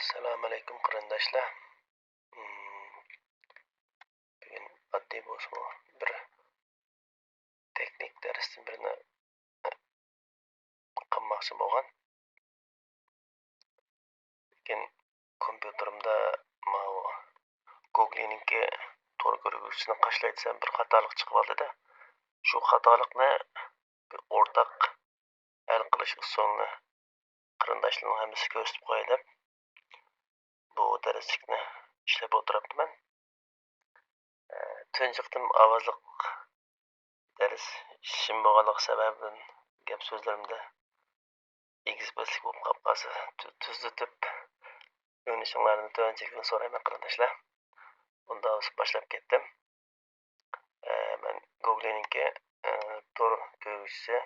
Assalomu alaykum qarindoshlar. Bugun oddiy bo'lsin bir texnik darsdan birini qilmoqchi bo'lgan. Lekin kompyuterimda mau Google'ninki to'g'ri ko'rguvchisini qashlaytsam bir xatolik chiqib oldida. Shu xatolikni bir o'rtaq hal qilish usulini qarindoshlarning hammasiga ko'rsatib qo'yay deb bu darslikni ishlab o'tiribman. Tunjiqdim ovozliq ders ishim bo'lganligi sababidan gap so'zlarimda egizboslik bo'lib qolib qolsa tuzitib o'rnashinglarni tuanchikdan so'rayman qarindoshlar. Unda boshlab ketdim. Men Google'ninki to'g'ri ko'rguvchisi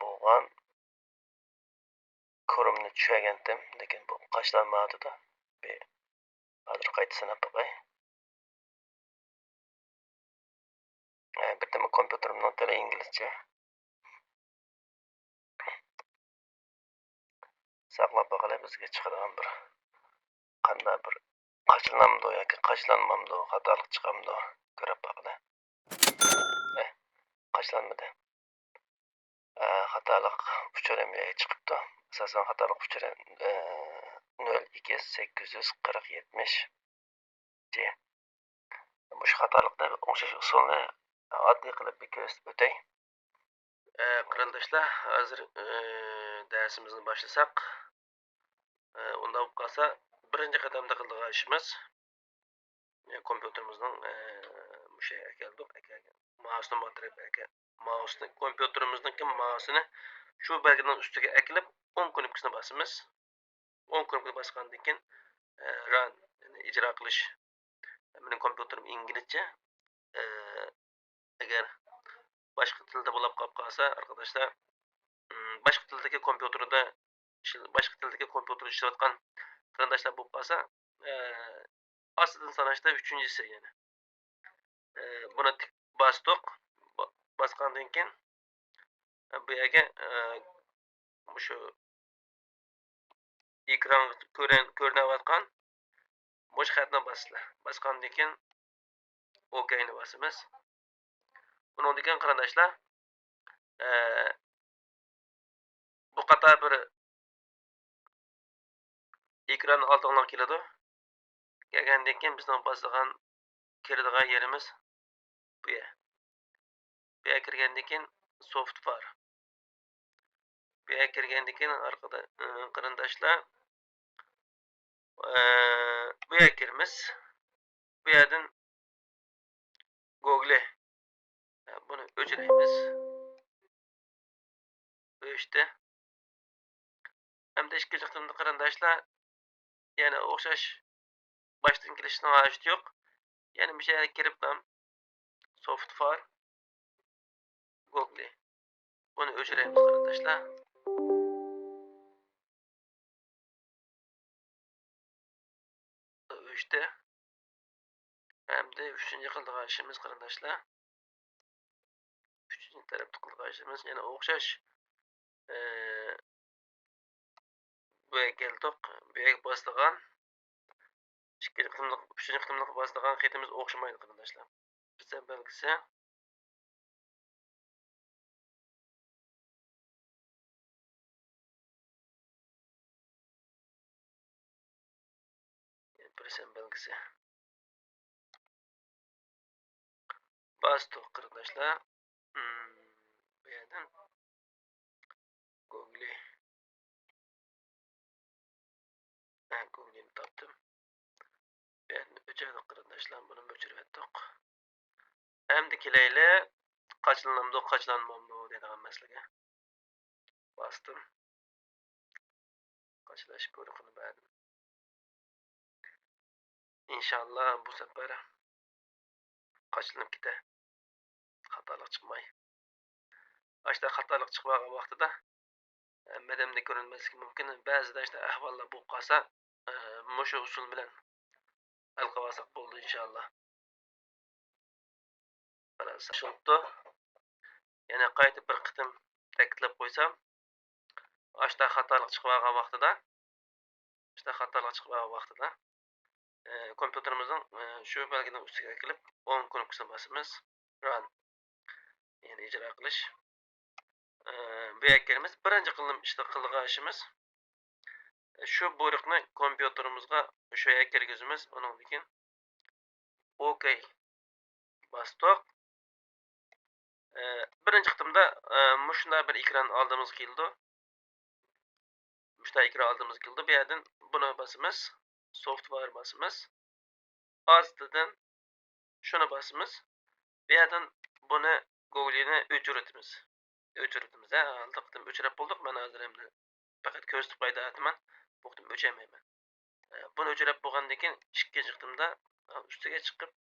bo'lgan Chrome'ni tushirgandim, lekin bu qashlanmadi. Hozir qayta sanab qo'yay. Birdama kompyuterimning tili inglizcha. Saqlab boqalay bizga chiqadigan bir qanday bir qachlanamdi yoki qachlanmamdi, xatolik chiqamdi ko'rib boqalay. Qachlanmadi. Xatolik uchramga chiqibdi. Asosan xatolik uchra 0284070 bu xatolikni o'xshash usulni oddiy qilib ko'rsatib o'tay. Qarindoshlar, hozir darsimizni boshlasak, unda bo'lib qolsa birinchi qadamda qiladigan ishimiz kompyuterimizning musha keldik mousni mousni kompyuterimizningki mousini shu belgining ustiga akilib 10 knopkasini bosamiz. 10 knopkani bosgandan keyin run ijro qilish. Mening kompyuterim inglizcha. Agar boshqa tilda bo'lib qolsa arkadaşlar, boshqa tildagi kompyuterda ishlayotgan qarindoshlar bo'lib qolsa, ostidan sanashda 3-chisi yani. Buni bosdik. Bosgandan keyin bu yerga shu ekran ko'rinayotgan bo'sh xatni bosinglar. Bosgandan keyin OK ni bosamiz. Bundan keyin qarindoshlar, bu qator bir ekran oldiga keladi. Kelgandan keyin bizning bosadigan kiradigan yerimiz bu yer. Bu yer kirgandan keyin software. Bu yer kirgandan keyin orqada qarindoshlar bu yer kiramiz. Bu yerdan Google bunu o'chiramiz. O'chdi. Hamda ikkinchi qismda qarindoshlar yana o'xshash boshdan kelishning hojati yo'q. Yana bir yerga kirib ham software Google. Bunu o'chiramiz qarindoshlar. O'chdi. Hamda 3-chi qiladigan ishimiz qarindoshlar. 3-chi tarafda qiladigan ishimiz yana o'xshash bu yerga keldik. Bu yerga bosadigan 3-chi qismda bosadigan xatimiz o'xshamaydi qarindoshlar. Bizda belgisi persen belgisi. Bosdik qarindoshlar. Bu yerdan Google. Google'ni topdim. Bu yerni o'chirdik qarindoshlar. Buni o'chirib etdik. Endi kelayli qachlanmamdi deydigan masalaga. Bosdim. Qachlash buyruqini berdim. İnşallah bu sefer qachilanib ketadi. Xatolik chiqmay. Başta xatolik chiqmagan vaqtida madamda ko'rinmasligi mumkin. Ba'zida ahvollar bo'lib qolsa, mushu usul bilan hal qilsak bo'ldi inshaalloh. Shunday. Yana qayta bir qitim ta'kidlab qo'ysam, ashta xatolik chiqmagan vaqtida işte xatolar chiqib vaqtida kompyuterimizning shu belgining ustiga kelib 10 knopkasini bosamiz. Run yani ijro qilish. Bu yerimiz birinchi ishni qilgan ishimiz shu buyruqni kompyuterimizga o'sha yerga kirgizamiz. Undan keyin OK bastok. Birinchi qitimda mushunday bir ekran oldimizga keldi. Mushunday ekran oldimizga keldi. Bu yerdan buni bosamiz. Software bosamiz. Ostidan shuni bosamiz. Bu yerdan buni Google'ni o'chiramiz. O'chiramiz. Oldin qitim o'chirib bo'ldik. Men hozir endi faqat ko'rsatib qo'ydim aytaman. Bu qitim o'chirmayman. Buni o'chirib bo'lgandan keyin ikkinchi qitimda ustiga chiqib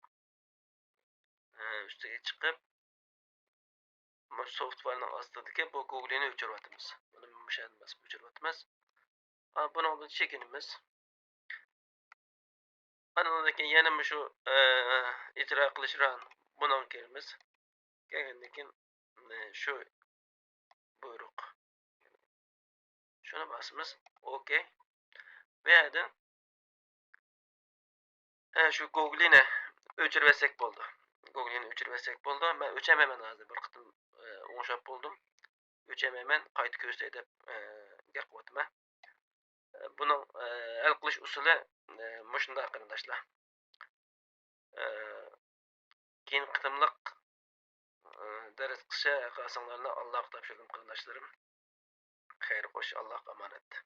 bu softwarening ostidagi bu Google'ni o'chiryapmiz. Buni mushani bosib o'chiryapmiz. Bundan chekinamiz. Andan keyin yana shu ijro qilish run bundan kiramiz. Kelgandan keyin shu buyruq. Shuni bosamiz. OK. Bu yerda shu Google'ni o'chirib bo'ldi. Google'ni o'chirib bo'ldi. Men o'chamayman hozir bir qitim o'ngshab bo'ldim. O'chamayman, qayta ko'rsatay deb gap qilyapman. Buni hal qilish usuli mushunday qarindoshlar. Keyin qitimliq dars qilishga qalsanglarni Allohga topshirdim qarindoshlarim. Xayr xo'sh, Allohga omonat.